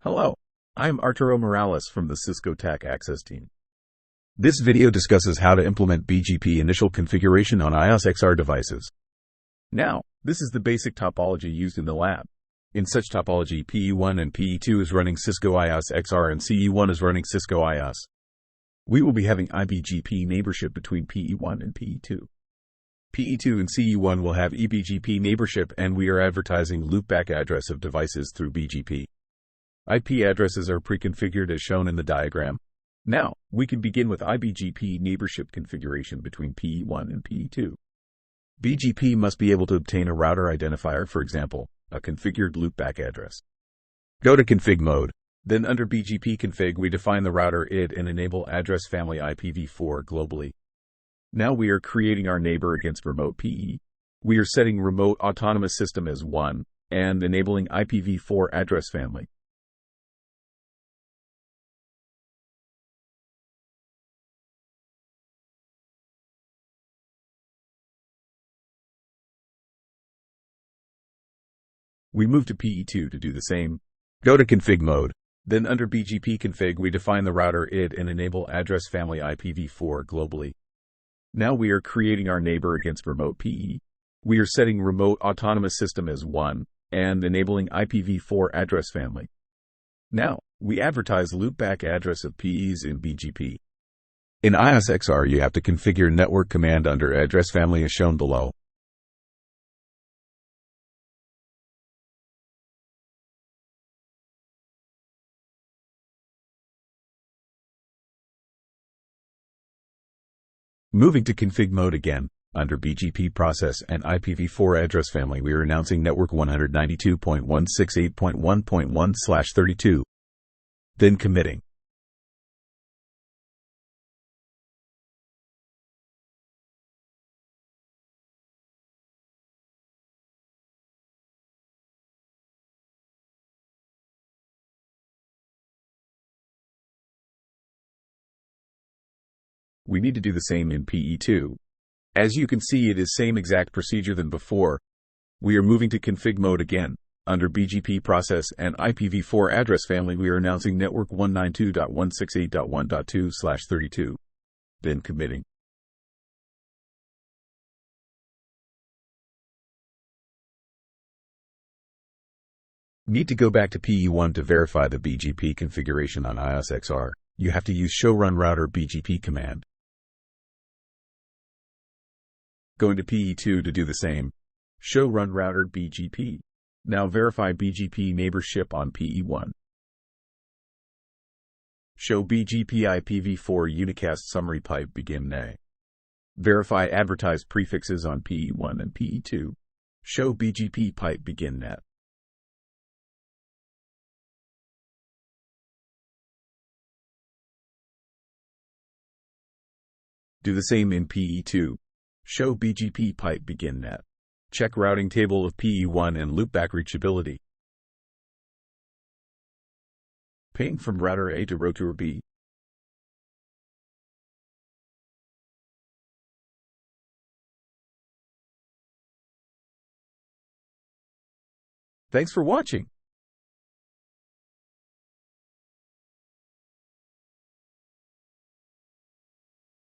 Hello, I'm Arturo Morales from the Cisco TAC Access team. This video discusses how to implement BGP initial configuration on IOS XR devices. Now, this is the basic topology used in the lab. In such topology, PE1 and PE2 is running Cisco IOS XR and CE1 is running Cisco IOS. We will be having IBGP neighborship between PE1 and PE2. PE2 and CE1 will have eBGP neighborship, and we are advertising loopback address of devices through BGP. IP addresses are pre-configured as shown in the diagram. Now, we can begin with IBGP neighborship configuration between PE1 and PE2. BGP must be able to obtain a router identifier, for example, a configured loopback address. Go to config mode. Then under BGP config, we define the router ID and enable address family IPv4 globally. Now we are creating our neighbor against remote PE. We are setting remote autonomous system as 1 and enabling IPv4 address family. We move to PE2 to do the same. Go to config mode. Then under BGP config, we define the router ID and enable address family IPv4 globally. Now we are creating our neighbor against remote PE. We are setting remote autonomous system as 1 and enabling IPv4 address family. Now, we advertise loopback address of PEs in BGP. In IOS XR, you have to configure network command under address family as shown below. Moving to config mode again, under BGP process and IPv4 address family, we are announcing network 192.168.1.1/32. Then committing. We need to do the same in PE2. As you can see, it is same exact procedure than before. We are moving to config mode again. Under BGP process and IPv4 address family, we are announcing network 192.168.1.2/32. Then committing. Need to go back to PE1 to verify the BGP configuration on IOS XR. You have to use show run router BGP command. Going to PE2 to do the same. Show run router BGP. Now verify BGP neighborship on PE1. Show BGP IPv4 unicast summary pipe begin nay. Verify advertise prefixes on PE1 and PE2. Show BGP pipe begin net. Do the same in PE2. Show BGP pipe begin net. Check routing table of PE1 and loopback reachability. Ping from router A to router B. Thanks for watching.